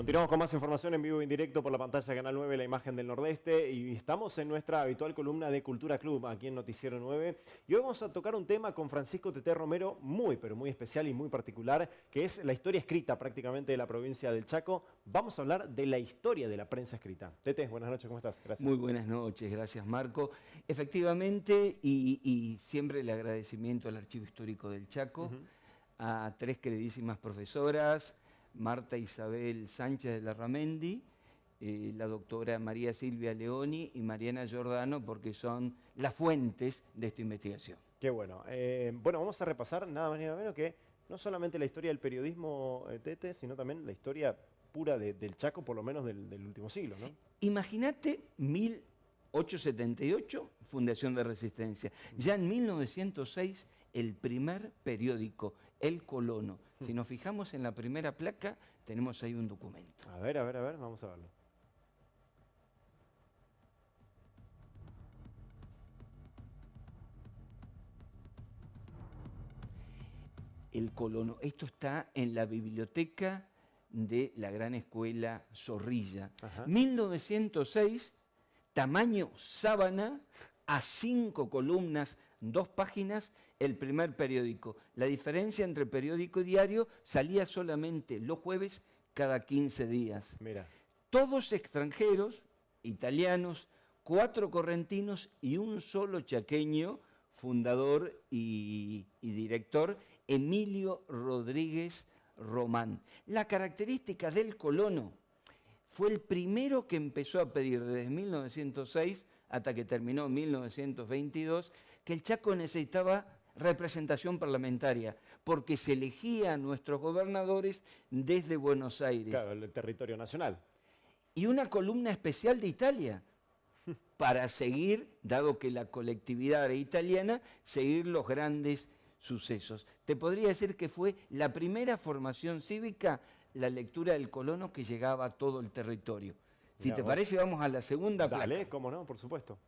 Continuamos con más información en vivo y en directo por la pantalla de Canal 9, La Imagen del Nordeste, y estamos en nuestra habitual columna de Cultura Club, aquí en Noticiero 9. Y hoy vamos a tocar un tema con Francisco Teté Romero muy, pero muy especial y muy particular, que es la historia escrita prácticamente de la provincia del Chaco. Vamos a hablar de la historia de la prensa escrita. Teté, buenas noches, ¿cómo estás? Gracias. Muy buenas noches, gracias Marco. Efectivamente, y siempre el agradecimiento al Archivo Histórico del Chaco, a tres queridísimas profesoras, Marta Isabel Sánchez de Larramendi, la doctora María Silvia Leoni y Mariana Giordano, porque son las fuentes de esta investigación. Qué bueno. Bueno, vamos a repasar nada más ni nada menos que no solamente la historia del periodismo, Tete, sino también la historia pura del Chaco, por lo menos del último siglo, ¿no? Imagínate 1878, Fundación de Resistencia. Ya en 1906, el primer periódico, El Colono. Si nos fijamos en la primera placa, tenemos ahí un documento. A ver, vamos a verlo. El Colono. Esto está en la biblioteca de la Gran Escuela Zorrilla. 1906, tamaño sábana, a 5 columnas, 2 páginas, el primer periódico. La diferencia entre periódico y diario salía solamente los jueves cada 15 días. Mira. Todos extranjeros, italianos, 4 correntinos y un solo chaqueño, fundador y director, Emilio Rodríguez Román. La característica del Colono: fue el primero que empezó a pedir desde 1906 hasta que terminó en 1922 que el Chaco necesitaba representación parlamentaria, porque se elegía a nuestros gobernadores desde Buenos Aires. Claro, el territorio nacional. Y una columna especial de Italia, para seguir, dado que la colectividad era italiana, seguir los grandes sucesos. Te podría decir que fue la primera formación cívica, la lectura del Colono, que llegaba a todo el territorio. Si te parece, vamos a la segunda placa. Dale, cómo no, por supuesto.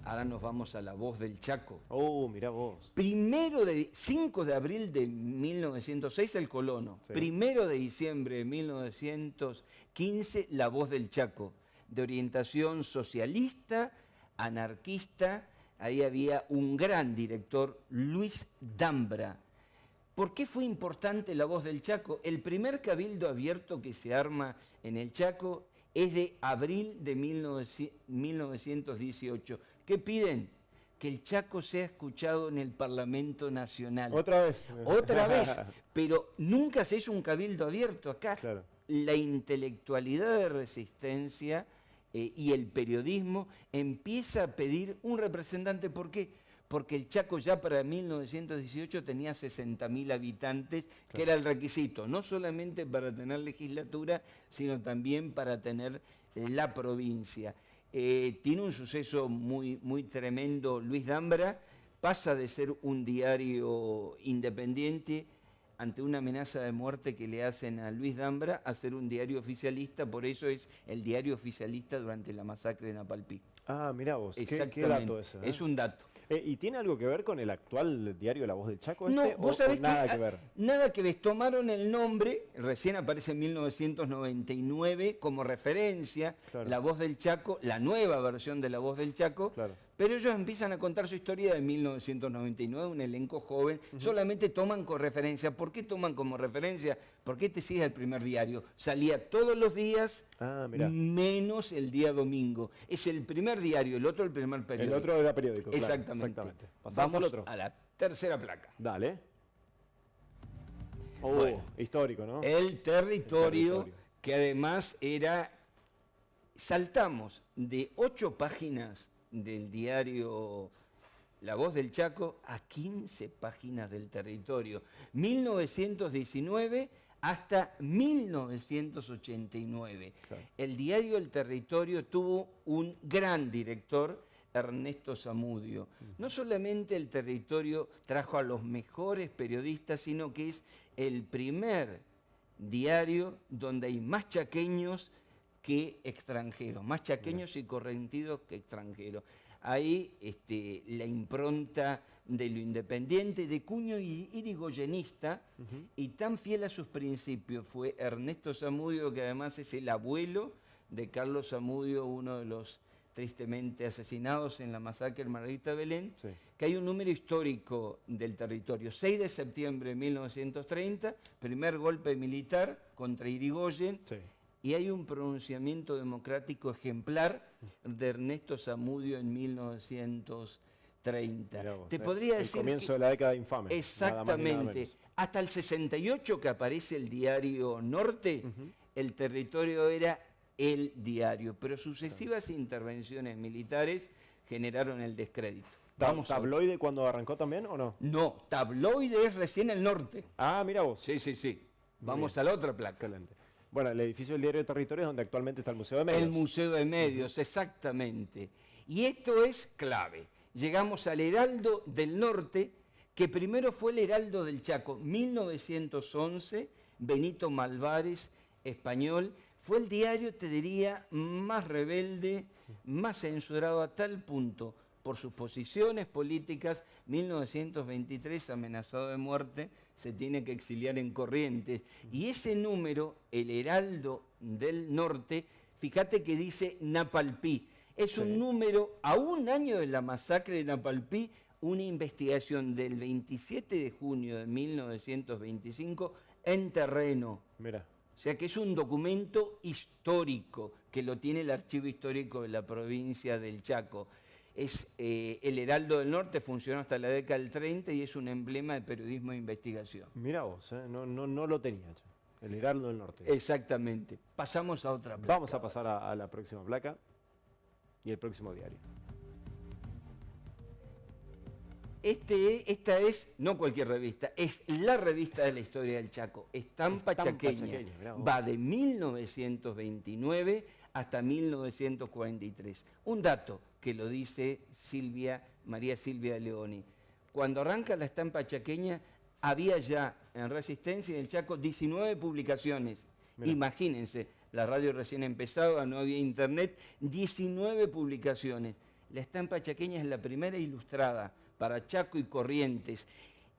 Ahora nos vamos a La Voz del Chaco. Oh, mirá vos. 5 de abril de 1906, El Colono. Sí. 1 de diciembre de 1915, La Voz del Chaco. De orientación socialista, anarquista. Ahí había un gran director, Luis Dambra. ¿Por qué fue importante La Voz del Chaco? El primer cabildo abierto que se arma en el Chaco es de abril de 1918. ¿Qué piden? Que el Chaco sea escuchado en el Parlamento Nacional. ¿Otra vez? Otra vez, pero nunca se hizo un cabildo abierto acá. Claro. La intelectualidad de resistencia y el periodismo empieza a pedir un representante. ¿Por qué? Porque el Chaco ya para 1918 tenía 60.000 habitantes, claro, que era el requisito, no solamente para tener legislatura, sino también para tener la provincia. Tiene un suceso muy tremendo Luis Dambra, pasa de ser un diario independiente ante una amenaza de muerte que le hacen a Luis Dambra a ser un diario oficialista, por eso es el diario oficialista durante la masacre de Napalpí. Ah, mirá vos, Exactamente. ¿Qué dato ese? Es un dato. ¿Y tiene algo que ver con el actual diario La Voz del Chaco? No, vos sabés nada que ver. Nada que ver. Tomaron el nombre, recién aparece en 1999 como referencia, claro, La Voz del Chaco, la nueva versión de La Voz del Chaco, claro, pero ellos empiezan a contar su historia de 1999, un elenco joven, solamente toman como referencia. ¿Por qué toman como referencia? Porque este sí es el primer diario. Salía todos los días, menos el día domingo. Es el primer diario, el otro el primer periódico. El otro era periódico, claro. Exactamente. Pasamos Vamos al otro. a la tercera placa. Dale. Bueno, histórico, ¿no? El territorio, que además era... Saltamos de 8 páginas del diario La Voz del Chaco a 15 páginas del territorio. 1919 hasta 1989. Claro. El diario El Territorio tuvo un gran director, Ernesto Zamudio. No solamente El Territorio trajo a los mejores periodistas, sino que es el primer diario donde hay más chaqueños que extranjeros, más chaqueños y correntinos que extranjeros. ahí la impronta de lo independiente, de cuño irigoyenista, y tan fiel a sus principios fue Ernesto Zamudio, que además es el abuelo de Carlos Zamudio, uno de los tristemente asesinados en la masacre de Margarita Belén, Sí. que hay un número histórico del territorio. 6 de septiembre de 1930, primer golpe militar contra Irigoyen, Sí. y hay un pronunciamiento democrático ejemplar de Ernesto Zamudio en 1930. Mirá vos, Te podría decir el comienzo que de la década infame. exactamente, hasta el 68 que aparece el diario Norte, el territorio era el diario, pero sucesivas intervenciones militares generaron el descrédito. Vamos a- ¿Tabloide cuando arrancó también o no? No, tabloide es recién el Norte. Ah, mira vos. Sí, sí, sí. Muy Vamos bien. a la otra placa. Excelente. Bueno, el edificio del Diario de Territorio es donde actualmente está el Museo de Medios. El Museo de Medios, exactamente. Y esto es clave. Llegamos al Heraldo del Norte, que primero fue el Heraldo del Chaco, 1911, Benito Malvares, español. Fue el diario, te diría, más rebelde, más censurado a tal punto por sus posiciones políticas. 1923, amenazado de muerte, se tiene que exiliar en Corrientes. Y ese número, el Heraldo del Norte, fíjate que dice Napalpí. Es un número, a un año de la masacre de Napalpí, una investigación del 27 de junio de 1925 en terreno. Mira. O sea que es un documento histórico que lo tiene el Archivo Histórico de la provincia del Chaco. Es, el Heraldo del Norte funcionó hasta la década del 30 y es un emblema de periodismo de investigación. Mira vos, no lo tenía yo. El Heraldo del Norte. Exactamente. Pasamos a otra placa. Vamos a pasar a la próxima placa y el próximo diario. Esta es, no cualquier revista, es la revista de la historia del Chaco, Estampa Chaqueña. Mirá vos. Va de 1929 hasta 1943. Un dato que lo dice María Silvia Leoni. Cuando arranca la Estampa Chaqueña, había ya en Resistencia y en el Chaco 19 publicaciones. Mirá. Imagínense, la radio recién empezaba, no había internet, 19 publicaciones. La Estampa Chaqueña es la primera ilustrada para Chaco y Corrientes.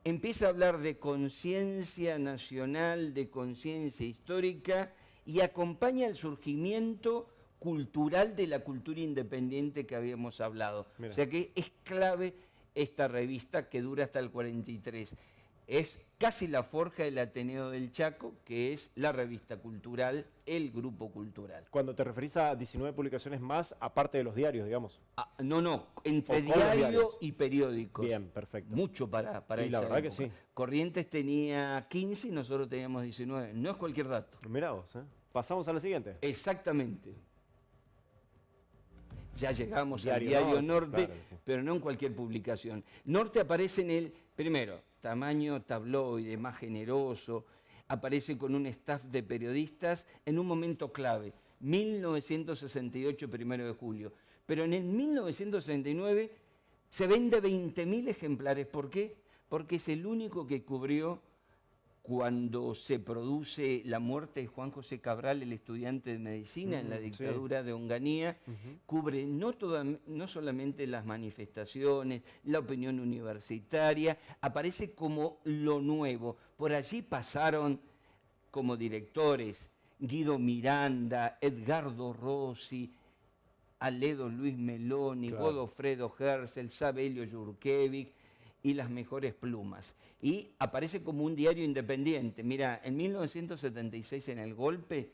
Empieza a hablar de conciencia nacional, de conciencia histórica, y acompaña el surgimiento cultural de la cultura independiente que habíamos hablado. Mira. O sea que es clave esta revista que dura hasta el 43. Es casi la forja del Ateneo del Chaco, que es la revista cultural, el grupo cultural. Cuando te referís a 19 publicaciones más, aparte de los diarios, digamos. Ah, no, entre O con los diario diarios. y periódicos. Bien, perfecto. Mucho para Y la esa verdad que época. sí. Corrientes tenía 15 y nosotros teníamos 19. No es cualquier dato. Mirá vos, ¿eh? Pasamos a la siguiente. Exactamente. Ya llegamos Diario al Diario Norte, Norte, claro que sí. pero no en cualquier publicación. Norte aparece en el, primero, tamaño tabloide, más generoso, aparece con un staff de periodistas en un momento clave, 1968, 1 de julio. Pero en el 1969 se vende 20.000 ejemplares. ¿Por qué? Porque es el único que cubrió cuando se produce la muerte de Juan José Cabral, el estudiante de medicina en la Sí. dictadura de Onganía, cubre no solamente las manifestaciones, la opinión universitaria, aparece como lo nuevo. Por allí pasaron como directores Guido Miranda, Edgardo Rossi, Aledo Luis Meloni, Claro. Godofredo Herzl, Sabelio Yurkevich y las mejores plumas. Y aparece como un diario independiente. Mira, en 1976 en el golpe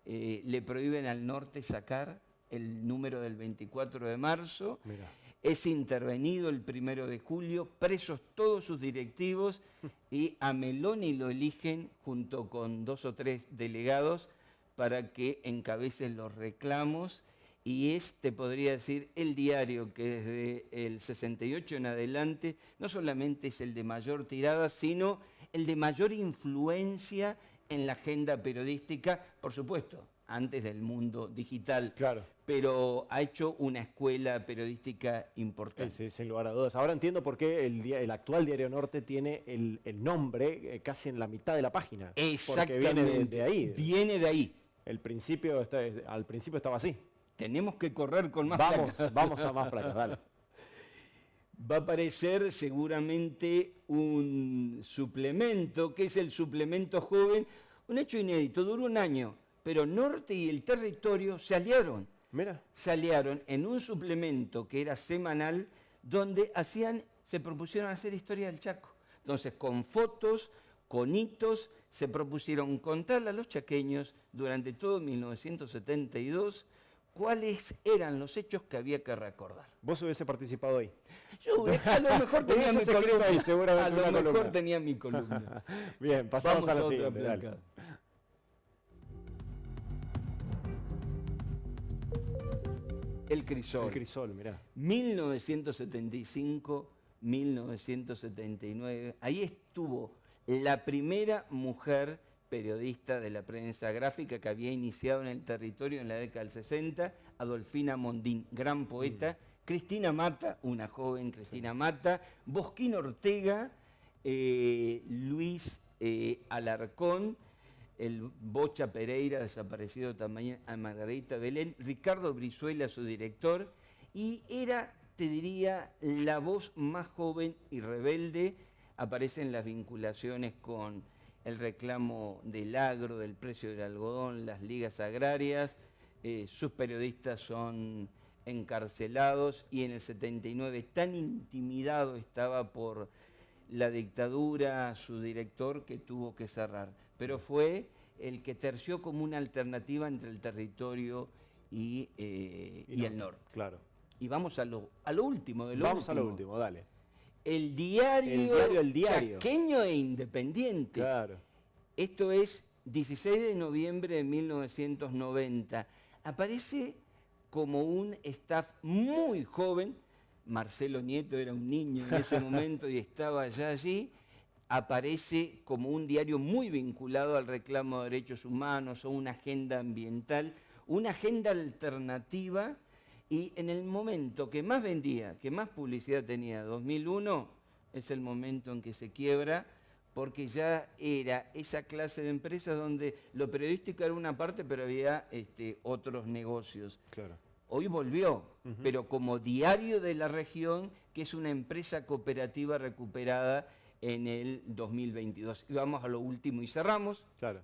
le prohíben al Norte sacar el número del 24 de marzo. Mirá. Es intervenido el 1 de julio, presos todos sus directivos y a Meloni lo eligen junto con 2 o 3 delegados para que encabecen los reclamos. Y te podría decir, el diario que desde el 68 en adelante no solamente es el de mayor tirada, sino el de mayor influencia en la agenda periodística, por supuesto, antes del mundo digital. Claro. Pero ha hecho una escuela periodística importante. Sí, sin lugar a dudas. Ahora entiendo por qué el actual Diario Norte tiene el nombre casi en la mitad de la página. Porque viene de ahí. Viene de ahí. Al principio estaba así. Tenemos que correr con más Vamos, placas. vamos a más placas, dale. va a aparecer seguramente un suplemento, que es el suplemento joven, un hecho inédito, duró un año, pero Norte y el Territorio se aliaron. Mira. Se aliaron en un suplemento que era semanal, donde se propusieron hacer historia del Chaco. Entonces, con fotos, con hitos, se propusieron contarle a los chaqueños durante todo 1972 cuáles eran los hechos que había que recordar. Vos hubiese participado ahí. Yo a lo mejor tenía mi columna. Ahí, seguramente A lo una mejor columna. tenía mi columna. Bien, pasamos Vamos a la otra siguiente. placa. Dale. El crisol. El crisol, mirá. 1975-1979. Ahí estuvo la primera mujer periodista de la prensa gráfica que había iniciado en el Territorio en la década del 60, Adolfina Mondín, gran poeta, Cristina Mata, una joven Cristina Mata, Bosquín Ortega, Luis Alarcón, el Bocha Pereira, desaparecido también, a Margarita Belén, Ricardo Brizuela, su director, y era, te diría, la voz más joven y rebelde. Aparecen las vinculaciones con el reclamo del agro, del precio del algodón, las ligas agrarias. Sus periodistas son encarcelados y en el 79 tan intimidado estaba por la dictadura su director que tuvo que cerrar. Pero fue el que terció como una alternativa entre el Territorio y el norte. Claro. Y vamos a lo último de lo Vamos último. a lo último, dale. El diario El diario. chaqueño e independiente. Claro. Esto es 16 de noviembre de 1990. Aparece como un staff muy joven. Marcelo Nieto era un niño en ese momento y estaba ya allí. Aparece como un diario muy vinculado al reclamo de derechos humanos, o una agenda ambiental, una agenda alternativa. Y en el momento que más vendía, que más publicidad tenía, 2001, es el momento en que se quiebra, porque ya era esa clase de empresas donde lo periodístico era una parte, pero había otros negocios. Claro. Hoy volvió, pero como diario de la región, que es una empresa cooperativa recuperada en el 2022. Y vamos a lo último y cerramos. Claro.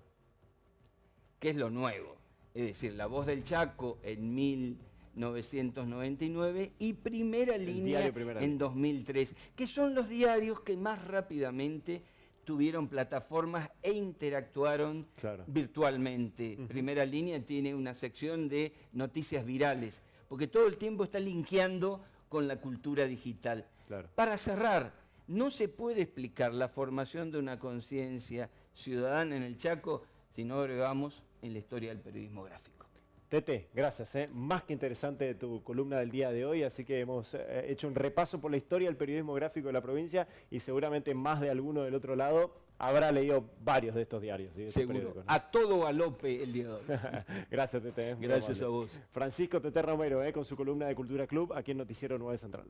¿Qué es lo nuevo? Es decir, La Voz del Chaco en 1999 y Primera Línea en 2003, que son los diarios que más rápidamente tuvieron plataformas e interactuaron virtualmente. Primera Línea tiene una sección de noticias virales, porque todo el tiempo está linkeando con la cultura digital. Claro. Para cerrar, no se puede explicar la formación de una conciencia ciudadana en el Chaco si no agregamos en la historia del periodismo gráfico. Tete, gracias. Más que interesante tu columna del día de hoy, así que hemos hecho un repaso por la historia del periodismo gráfico de la provincia y seguramente más de alguno del otro lado habrá leído varios de estos diarios. ¿Sí? Seguro. ¿No? A todo galope el día de hoy. Gracias, Tete. Gracias a vos. Francisco Tete Romero, con su columna de Cultura Club aquí en Noticiero 9 Central.